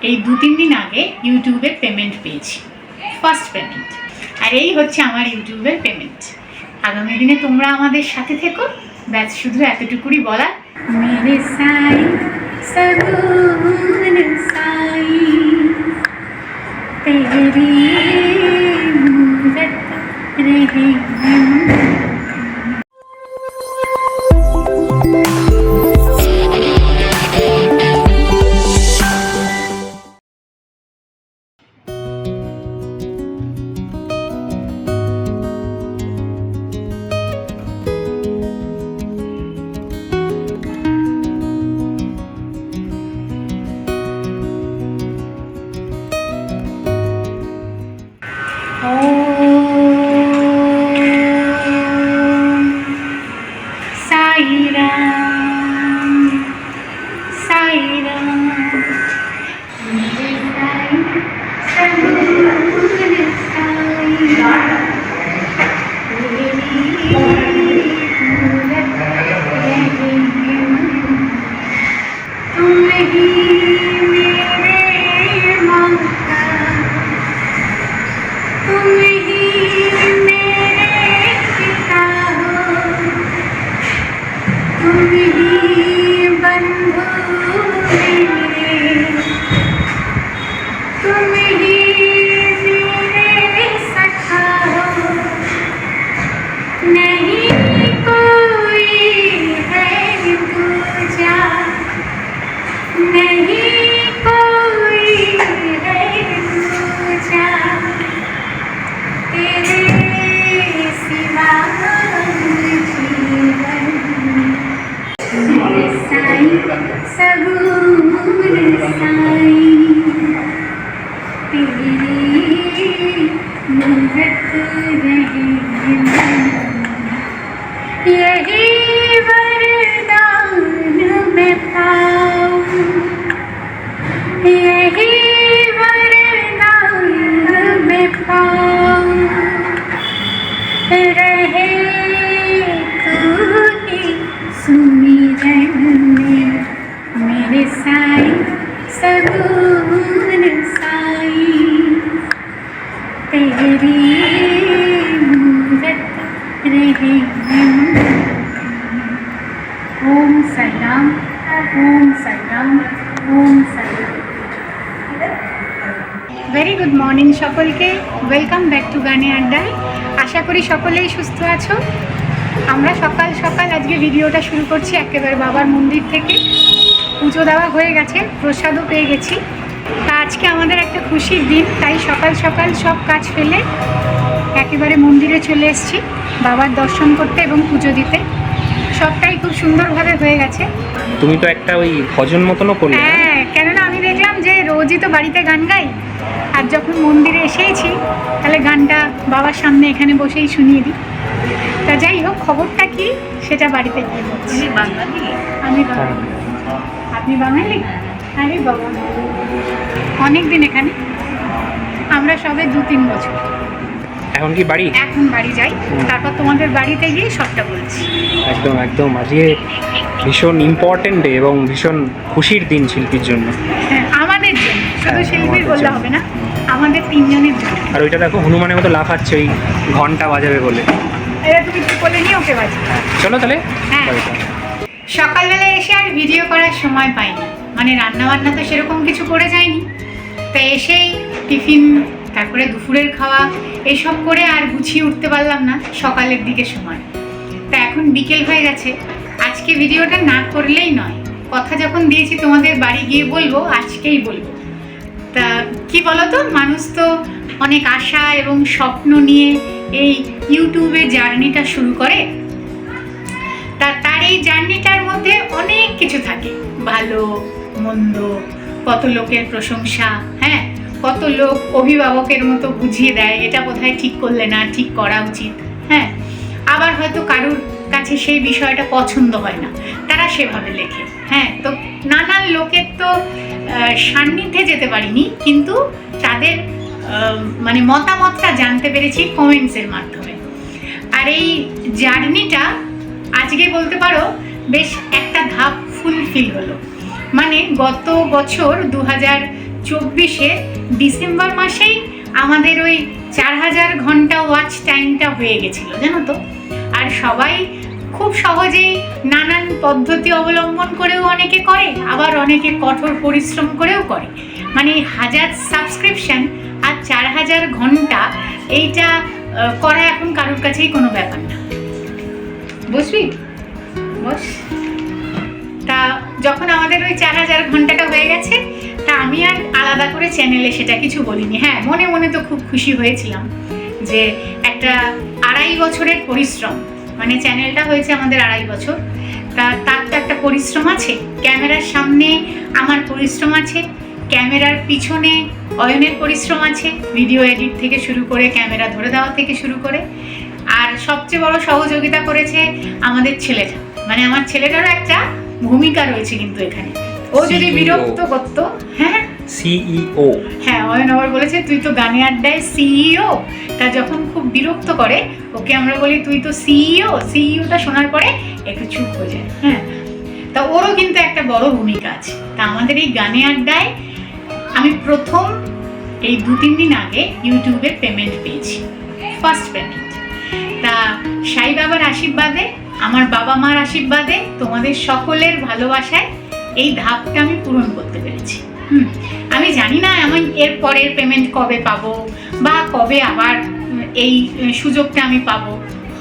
এই 2-3 দিন আগে ইউটিউবের পেমেন্ট পেয়েছি, ফার্স্ট পেমেন্ট। আর এই হচ্ছে আমার ইউটিউবের পেমেন্ট। আগামী দিনে তোমরা আমাদের সাথে থেকো, ব্যাস শুধু এতটুকুই বলা। মেরে সাই সগুন সাই তেরি মূরত রহে Om Sai Ram, Om Sai Ram, Om Sai Ram. Very good morning সকলকে, ওয়েলকাম ব্যাক টু গানে আড্ডায়। আশা করি সকলেই সুস্থ আছো। আমরা সকাল সকাল আজকে ভিডিওটা শুরু করছি একেবারে বাবার মন্দির থেকে। পুজো দেওয়া হয়ে গেছে, প্রসাদও পেয়ে গেছি। তা আজকে আমাদের একটা খুশির দিন, তাই সকাল সকাল সব কাজ ফেলে একেবারে মন্দিরে চলে এসেছি বাবার দর্শন করতে এবং পুজো দিতে। সবটাই খুব সুন্দরভাবে হয়ে গেছে। তুমি তো একটা ওই ভজন মতনও করলে। হ্যাঁ, কেননা আমি দেখলাম যে রোজই তো বাড়িতে গান গাই, আর যখন মন্দিরে এসেইছি তাহলে গানটা বাবার সামনে এখানে বসেই শুনিয়ে দিই। তা যাই হোক, খবরটা কি সেটা বাড়িতে গিয়ে বলছি। বাঙালি? আমি বাঙালি। আপনি বাঙালি? আরে বাবা, অনেক দিন এখানে, আমরা সবে 2-3 বছর। এখন কি বাড়ি? এখন বাড়ি যাই, তারপর তোমাদের বাড়িতে গিয়ে সবটা বলছি। একদম একদম। আজকে ভীষণ ইম্পর্টেন্ট ডে এবং ভীষণ খুশির দিন শিল্পীর জন্য। হ্যাঁ, আমাদের জন্য, শুধু হ্যাঁ, শিল্পীর আমাদের বললে জন্য। হবে না, আমাদের 3 জনের জন্য। আর ওইটা দেখো হনুমানের মতো লাফাচ্ছে ওই ঘন্টা বাজাবে বলে। এটা তুমি কি বলে নিয়ে ওকে বাজি। চলো তাহলে। হ্যাঁ, সকালবেলা এসে আর ভিডিও করার সময় পাইনি, মানে রান্নাবান্না তো সেরকম কিছু করে যায়নি। তাই এসেই টিফিন, তারপরে দুপুরের খাওয়া, এসব করে আর গুছিয়ে উঠতে পারলাম না সকালের দিকে সময়। তা এখন বিকেল হয়ে গেছে, আজকে ভিডিওটা না করলেই নয়। কথা যখন দিয়েছি তোমাদের বাড়ি গিয়ে বলবো, আজকেই বলবো। তা কি বলতো, মানুষ তো অনেক আশা এবং স্বপ্ন নিয়ে এই ইউটিউবের জার্নিটা শুরু করে। তার এই জার্নিটার মধ্যে অনেক কিছু থাকে, ভালো মন্দ, কত লোকের প্রশংসা, হ্যাঁ, কত লোক অভিভাবকের মতো বুঝিয়ে দেয় এটা বোধহয় ঠিক করলে না, ঠিক করা উচিত, হ্যাঁ। আবার হয়তো কারুর কাছে সেই বিষয়টা পছন্দ হয় না, তারা সেভাবে লেখে, হ্যাঁ। তো নানান লোকের তো সান্নিধ্যে যেতে পারিনি, কিন্তু তাদের মানে মতামতটা জানতে পেরেছি কমেন্টসের মাধ্যমে। আর এই জার্নিটা আজকে বলতে পারো বেশ একটা ধাপ ফুলফিল হলো। মানে গত বছর 2024-এর ডিসেম্বর মাসেই আমাদের ওই 4000 ঘন্টা ওয়াচ টাইমটা হয়ে গেছিলো, জানো তো। আর সবাই খুব সহজেই নানান পদ্ধতি অবলম্বন করেও অনেকে করে, আবার অনেকে কঠোর পরিশ্রম করেও করে। মানে 1000 সাবস্ক্রিপশন আর 4000 ঘন্টা, এইটা করা এখন কারোর কাছেই কোনো ব্যাপার না। বুঝবি? বস। তা যখন আমাদের ওই 4000 ঘন্টাটা হয়ে গেছে, তা আমি আর আলাদা করে চ্যানেলে সেটা কিছু বলিনি। হ্যাঁ, মনে মনে তো খুব খুশি হয়েছিলাম যে একটা 2.5 বছরের পরিশ্রম, মানে চ্যানেলটা হয়েছে আমাদের 2.5 বছর, তার তো একটা পরিশ্রম আছে। ক্যামেরার সামনে আমার পরিশ্রম আছে, ক্যামেরার পিছনে অয়নের পরিশ্রম আছে, ভিডিও এডিট থেকে শুরু করে ক্যামেরা ধরে দেওয়া থেকে শুরু করে। আর সবচেয়ে বড় সহযোগিতা করেছে আমাদের ছেলেটা, মানে আমার ছেলেটারও একটা ভূমিকা রয়েছে কিন্তু এখানে। ও যদি বিরক্ত করতো, হ্যাঁ সিইও, হ্যাঁ অয়ন আবার বলেছে তুই তো গানে আড্ডায় সিইও। তা যখন খুব বিরক্ত করে ওকে আমরা বলি তুই তো সিইও। সিইওটা শোনার পরে একটু চুপ হয়ে যায়। হ্যাঁ, তা ওরও কিন্তু একটা বড় ভূমিকা আছে। তা আমাদের এই গানে আড্ডায় আমি প্রথম এই 2-3 দিন আগে ইউটিউবে পেমেন্ট পেয়েছি, ফার্স্ট পেমেন্ট। তা সাই বাবার আশীর্বাদে, আমার বাবা মার আশীর্বাদে, তোমাদের সকলের ভালোবাসায় এই ধাপটা আমি পূরণ করতে পেরেছি। আমি জানি না আমি এর পরের পেমেন্ট কবে পাবো বা কবে আবার এই সুযোগটা আমি পাবো।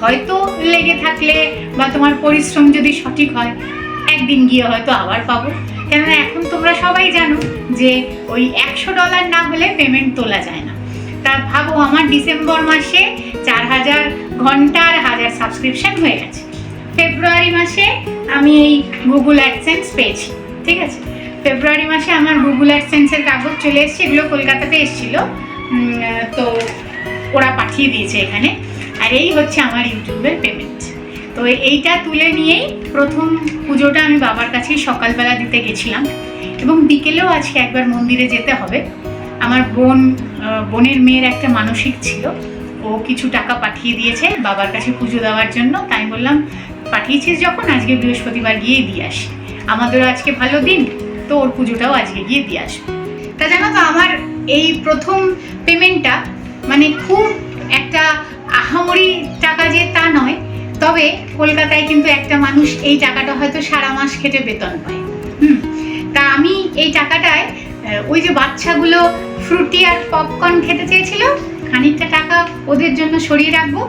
হয়তো লেগে থাকলে বা তোমার পরিশ্রম যদি সঠিক হয়, একদিন গিয়ে হয়তো আবার পাবো। কেননা এখন তোমরা সবাই জানো যে ওই $100 না হলে পেমেন্ট তোলা যায় না। তা ভাবো আমার ডিসেম্বর মাসে 4000 ঘন্টা আর 1000 সাবস্ক্রিপশন হয়ে গেছে। ফেব্রুয়ারি মাসে আমি এই গুগল অ্যাডসেন্স পেয়েছি, ঠিক আছে। ফেব্রুয়ারি মাসে আমার গুগল অ্যাডসেন্সের কাগজ চলে এসেছে, এগুলো কলকাতাতে এসেছিল, তো ওরা পাঠিয়ে দিয়েছে এখানে। আর এই হচ্ছে আমার ইউটিউবের পেমেন্ট। তো এইটা তুলে নিয়েই প্রথম পুজোটা আমি বাবার কাছেই সকালবেলা দিতে গেছিলাম, এবং বিকেলেও আজকে একবার মন্দিরে যেতে হবে। আমার বোনের মেয়ের একটা মানসিক ছিল, ও কিছু টাকা পাঠিয়ে দিয়েছে বাবার কাছে পুজো দেওয়ার জন্য। তাই বললাম পাঠিয়েছিস যখন আজকে বৃহস্পতিবার গিয়ে দিয়ে আসি, আমাদেরও আজকে ভালো দিন, তো ওর পুজোটাও আজকে গিয়ে দিয়ে আসবো। তা জানো তো আমার এই প্রথম পেমেন্টটা মানে খুব একটা আহামরি টাকা যে তা নয়, তবে কলকাতায় কিন্তু একটা মানুষ এই টাকাটা হয়তো সারা মাস খেটে বেতন পায়। তা আমি এই টাকাটায় ওই যে বাচ্চাগুলো ফ্রুটি আর পপকর্ন খেতে চেয়েছিল, খানিকটা টাকা ওদের জন্য সরিয়ে রাখবো।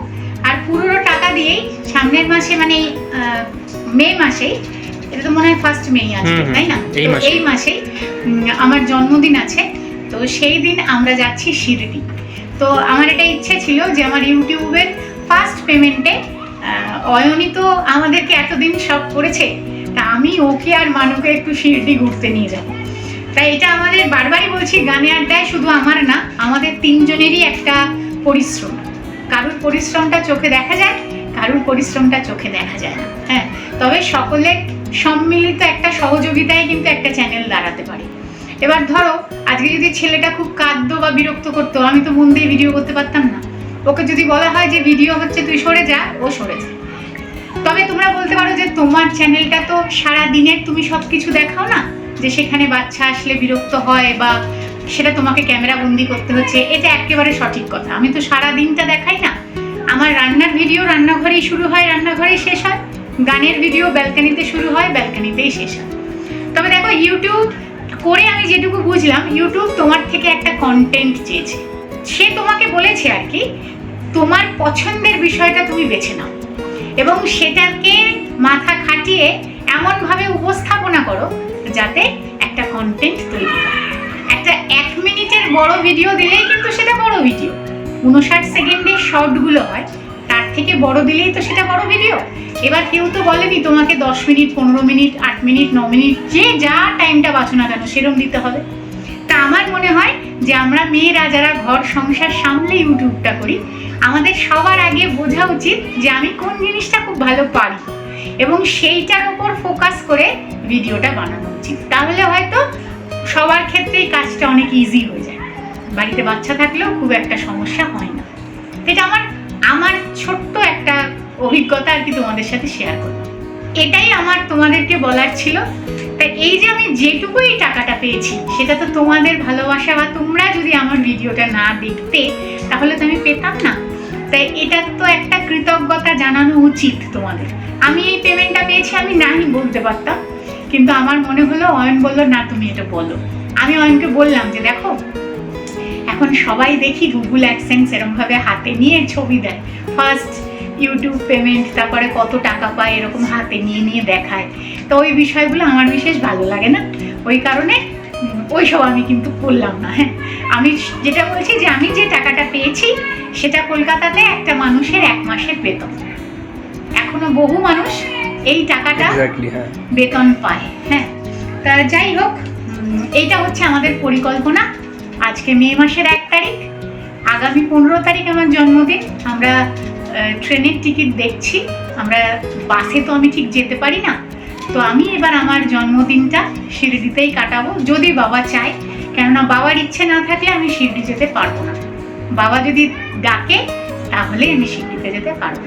আর পুরো টাকা দিয়েই সামনের মাসে মানে মে মাসেই, এটা তো মনে হয় ফার্স্ট মে আছে তাই না, এই মাসেই আমার জন্মদিন আছে। তো সেই দিন আমরা যাচ্ছি শিরডি। তো আমার এটা ইচ্ছে ছিল যে আমার ইউটিউবের ফার্স্ট পেমেন্টে অয়নি তো আমাদেরকে এতদিন সব করেছে, তা আমি ওকে আর মানুকে একটু শিরডি ঘুরতে নিয়ে যাব। তাই এটা আমাদের বারবারই বলছি, গানে আড্ডায় শুধু আমার না, আমাদের 3 জনেরই একটা পরিশ্রম। কারুর পরিশ্রমটা চোখে দেখা যায়, কারুর পরিশ্রমটা চোখে দেখা যায় না। হ্যাঁ, তবে সকলের সম্মিলিত একটা সহযোগিতায় কিন্তু একটা চ্যানেল দাঁড়াতে পারে। এবার ধরো আজকে যদি ছেলেটা খুব কাঁদতো বা বিরক্ত করতো, আমি তো মন দিয়ে ভিডিও করতে পারতাম না। ওকে যদি বলা হয় যে ভিডিও হচ্ছে তুই সরে যা, ও সরে যায়। তবে তোমরা বলতে পারো যে তোমার চ্যানেলটা তো সারা দিনের তুমি সব কিছু দেখাও না, যে সেখানে বাচ্চা আসলে বিরক্ত হয় বা সেটা তোমাকে ক্যামেরা বন্দি করতে হচ্ছে। এটা একেবারে সঠিক কথা, আমি তো সারা দিনটা দেখাই না। আমার রান্নার ভিডিও রান্নাঘরেই শুরু হয়, রান্নাঘরেই শেষ হয়। গানের ভিডিও ব্যালকানিতে শুরু হয়, ব্যালকানিতেই শেষ হয়। তবে দেখো ইউটিউব করে আমি যেটুকু বুঝলাম, ইউটিউব তোমার থেকে একটা কন্টেন্ট চেয়েছে। সে তোমাকে বলেছে আর কি, তোমার পছন্দের বিষয়টা তুমি বেছে নাও এবং সেটাকে মাথা খাটিয়ে এমনভাবে উপস্থাপনা করো যাতে একটা কন্টেন্ট তৈরি হয়। একটা 1 মিনিটের বড় ভিডিও দিলেই কিন্তু সেটা বড় ভিডিও, 59 সেকেন্ডের শর্টগুলো হয়, তার থেকে বড় দিলেই তো সেটা বড় ভিডিও। এবার কেউ তো বলেনি তোমাকে 10 মিনিট, 15 মিনিট, 8 মিনিট, 9 মিনিট, যে যা টাইমটা বাঁচো না কেন সেরকম দিতে হবে। তা আমার মনে হয় যে আমরা মেয়েরা যারা ঘর সংসার সামলে ইউটিউবটা করি, আমাদের সবার আগে বোঝা উচিত যে আমি কোন জিনিসটা খুব ভালো পারি এবং সেইটার উপর ফোকাস করে ভিডিওটা বানানো উচিত। তাহলে হয়তো সবার ক্ষেত্রেই কাজটা অনেক ইজি হয়ে যায়, বাড়িতে বাচ্চা থাকলেও খুব একটা সমস্যা হয় না। এটা আমার ছোট্ট একটা অভিজ্ঞতা আর কি তোমাদের সাথে শেয়ার করলাম। এটাই আমার তোমাদেরকে বলার ছিল। তাই এই যে আমি যেটুকু এই টাকাটা পেয়েছি সেটা তো তোমাদের ভালোবাসা, বা তোমরা যদি আমার ভিডিওটা না দেখতে তাহলে তো আমি পেতাম না। তাই এটার তো একটা কৃতজ্ঞতা জানানো উচিত তোমাদের। আমি এই পেমেন্টটা পেয়েছি, আমি নাই বলতে পারতাম, কিন্তু আমার মনে হলো, অয়ন বললো না তুমি এটা বলো। আমি অয়নকে বললাম যে দেখো, এখন সবাই দেখি গুগল অ্যাডসেন্স এরকমভাবে হাতে নিয়ে ছবি দেয়, ফার্স্ট ইউটিউব পেমেন্ট, তারপরে কত টাকা পায় এরকম হাতে নিয়ে নিয়ে দেখায়। তো ওই বিষয়গুলো আমার বিশেষ ভালো লাগে না, ওই কারণে ওইসব আমি কিন্তু করলাম না। হ্যাঁ, আমি যেটা বলছি যে আমি যে টাকাটা পেয়েছি সেটা কলকাতাতে একটা মানুষের 1 মাসের বেতন। এখনো বহু মানুষ এই টাকাটা বেতন পায়। হ্যাঁ, তা যাই হোক, এইটা হচ্ছে আমাদের পরিকল্পনা। আজকে মে মাসের 1 তারিখ, আগামী 15 তারিখ আমার জন্মদিন। আমরা ট্রেনের টিকিট দেখছি, আমরা বাসে তো আমি ঠিক যেতে পারি না, তো আমি এবার আমার জন্মদিনটা শিরডিতেই কাটাবো, যদি বাবা চায়। কেননা বাবার ইচ্ছে না থাকলে আমি শিরডি যেতে পারবো না, বাবা যদি ডাকে তাহলে আমি শিরডিতে যেতে পারবো।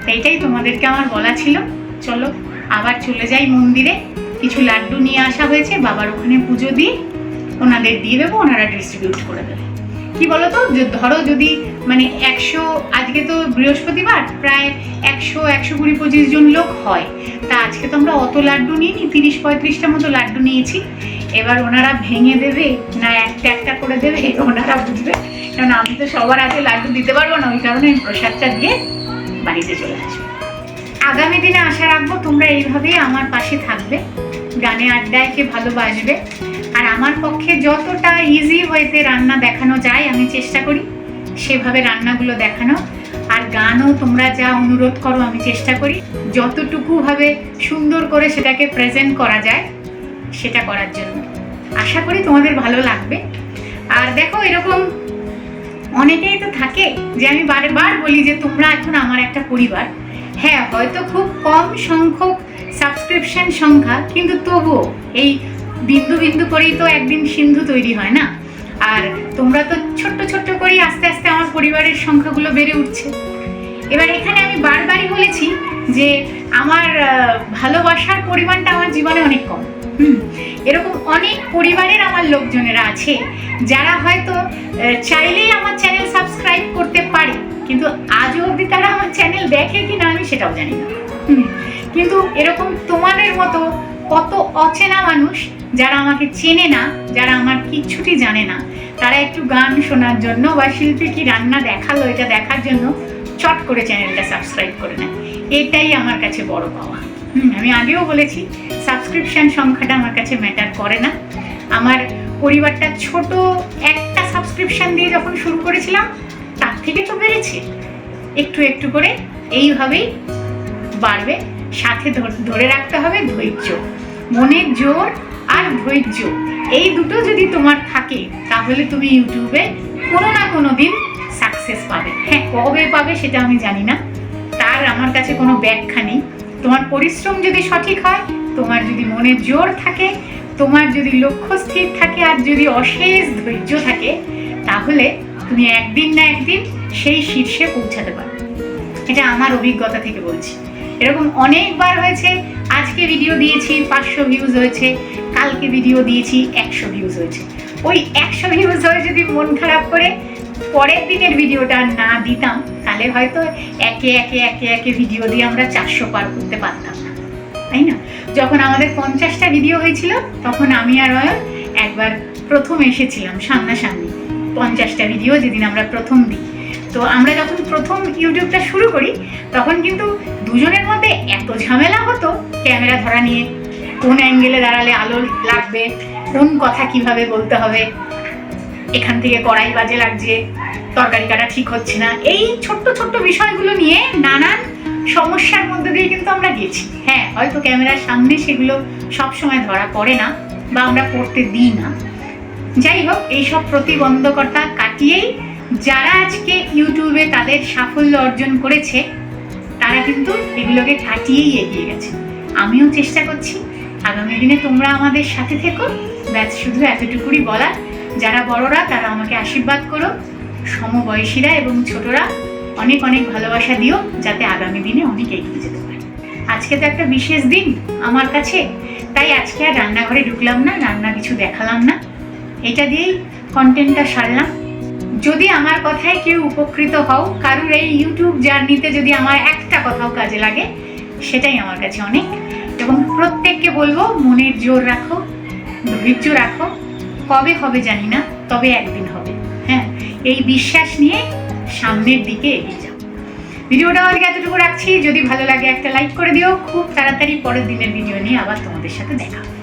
তো এইটাই তোমাদেরকে আমার বলা ছিল। চলো আবার চলে যাই মন্দিরে, কিছু লাড্ডু নিয়ে আসা হয়েছে, বাবার ওখানে পুজো দিয়ে ওনাদের দিয়ে দেবো, ওনারা ডিস্ট্রিবিউট করে দেবে। কি বলতো, ধরো যদি মানে 100, আজকে তো বৃহস্পতিবার, প্রায় 100-120-25 জন লোক হয়, তা আজকে তো আমরা অত লাড্ডু নিইনি, 30-35টা মতো লাড্ডু নিয়েছি। এবার ওনারা ভেঙে দেবে না একটা একটা করে দেবে ওনারা বুঝবে, কারণ আমি তো সবার আগে লাড্ডু দিতে পারবো না, ওই কারণে আমি প্রসাদটা দিয়ে বাড়িতে চলে আসবো। আগামী দিনে আশা রাখবো তোমরা এইভাবেই আমার পাশে থাকবে, গানে আড্ডায় কে ভালোবাসবে, আর আমার পক্ষে যতটা ইজি ওয়েতে রান্না দেখানো যায় আমি চেষ্টা করি সেভাবে রান্নাগুলো দেখানো, আর গানও তোমরা যা অনুরোধ করো আমি চেষ্টা করি যতটুকু ভাবে সুন্দর করে সেটাকে প্রেজেন্ট করা যায় সেটা করার জন্য। আশা করি তোমাদের ভালো লাগবে। আর দেখো, এরকম অনেকেই তো থাকে যে আমি বারবার বলি যে তোমরা এখন আমার একটা পরিবার। হ্যাঁ, হয়তো খুব কম সংখ্যক সাবস্ক্রিপশন সংখ্যা, কিন্তু তবুও এই বিন্দু বিন্দু করেই তো একদিন সিন্ধু তৈরি হয় না। আর তোমরা তো ছোট্ট ছোট্ট করেই আস্তে আস্তে আমার পরিবারের সংখ্যাগুলো বেড়ে উঠছে। এবার এখানে আমি বারবারই বলেছি যে আমার ভালোবাসার পরিমাণটা আমার জীবনে অনেক কম। এরকম অনেক পরিবারের আমার লোকজনেরা আছে যারা হয়তো চাইলেই আমার চ্যানেল সাবস্ক্রাইব করতে পারে, কিন্তু আজও অবধি তারা আমার চ্যানেল দেখে কিনা আমি সেটাও জানি না। কিন্তু এরকম তোমাদের মতো কত অচেনা মানুষ যারা আমাকে চেনে না, যারা আমার কিচ্ছুটি জানে না, তারা একটু গান শোনার জন্য বা শিল্পী কি রান্না দেখালো এটা দেখার জন্য চট করে চ্যানেলটা সাবস্ক্রাইব করে নেয়। এটাই আমার কাছে বড় পাওয়া। আমি আগেও বলেছি, সাবস্ক্রিপশন সংখ্যাটা আমার কাছে ম্যাটার করে না। আমার পরিবারটা ছোট, একটা সাবস্ক্রিপশন দিয়ে যখন শুরু করেছিলাম তার থেকে তো বেড়েছে, একটু একটু করে এইভাবেই বাড়বে। সাথে ধরে রাখতে হবে ধৈর্য, মনের জোর আর ধৈর্য, এই দুটো যদি তোমার থাকে তাহলে তুমি ইউটিউবে কোনো না কোনো দিন সাকসেস পাবে। হ্যাঁ, কবে পাবে সেটা আমি জানি না, তার আমার কাছে কোনো ব্যাখ্যা নেই। তোমার পরিশ্রম যদি সঠিক হয়, তোমার যদি মনের জোর থাকে, তোমার যদি লক্ষ্য স্থির থাকে, আর যদি অশেষ ধৈর্য থাকে, তাহলে তুমি একদিন না একদিন সেই শীর্ষে পৌঁছাতে পারবে। এটা আমার অভিজ্ঞতা থেকে বলছি। এরকম অনেকবার হয়েছে, আজকে ভিডিও দিয়েছি 500 ভিউজ হয়েছে, কালকে ভিডিও দিয়েছি 100 ভিউজ হয়েছে। ওই 100 ভিউজ হয়ে যদি মন খারাপ করে পরের দিনের ভিডিওটা না দিতাম, তাহলে হয়তো একে একে একে একে ভিডিও দিয়ে আমরা 400 পার করতে পারতাম না, তাই না? যখন আমাদের 50টা ভিডিও হয়েছিল তখন আমি আর অয়ন একবার প্রথম এসেছিলাম সামনাসামনি, 50টা ভিডিও যেদিন আমরা প্রথম দিই। তো আমরা যখন প্রথম ইউটিউবটা শুরু করি তখন কিন্তু দুজনের মধ্যে এত ঝামেলা হতো ক্যামেরা ধরা নিয়ে, কোন অ্যাঙ্গেলে দাঁড়ালে আলো লাগবে, কোন কথা কিভাবে বলতে হবে, এখান থেকে কড়াই বাজে লাগছে, তরকারি কাটা ঠিক হচ্ছে না, এই ছোট্ট ছোট্ট বিষয়গুলো নিয়ে নানান সমস্যার মধ্যে দিয়ে কিন্তু আমরা গেছি। হ্যাঁ, হয়তো ক্যামেরার সামনে সেগুলো সবসময় ধরা পড়ে না বা আমরা করতে দিই না। যাই হোক, এইসব প্রতিবন্ধকতা কাটিয়েই যারা আজকে ইউটিউবে তাদের সাফল্য অর্জন করেছে তারা কিন্তু এগুলোকে কাটিয়েই এগিয়ে গেছে। আমিও চেষ্টা করছি, আগামী দিনে তোমরা আমাদের সাথে থেকো, ব্যাস শুধু এতটুকুই বলার। যারা বড়রা তারা আমাকে আশীর্বাদ করো, সমবয়সীরা এবং ছোটরা অনেক অনেক ভালোবাসা দিও, যাতে আগামী দিনে অনেক এগিয়ে যেতে পারে। আজকে তো একটা বিশেষ দিন আমার কাছে, তাই আজকে আর রান্নাঘরে ঢুকলাম না, রান্না কিছু দেখালাম না, এটা দিয়েই কন্টেন্টটা সারলাম। যদি আমার কথায় কেউ উপকৃত হও, কারুর এই ইউটিউব জার্নিতে যদি আমার একটা কথাও কাজে লাগে, সেটাই আমার কাছে অনেক। এবং প্রত্যেককে বলবো, মনের জোর রাখো, ধৈর্য রাখো, কবে হবে জানি না, তবে একদিন হবে। হ্যাঁ, এই বিশ্বাস নিয়ে সামনের দিকে এগিয়ে যাও। ভিডিওটা আজকে এতটুকু রাখছি। যদি ভালো লাগে একটা লাইক করে দিও। খুব তাড়াতাড়ি পরের দিনের ভিডিও নিয়ে আবার তোমাদের সাথে দেখা হবে।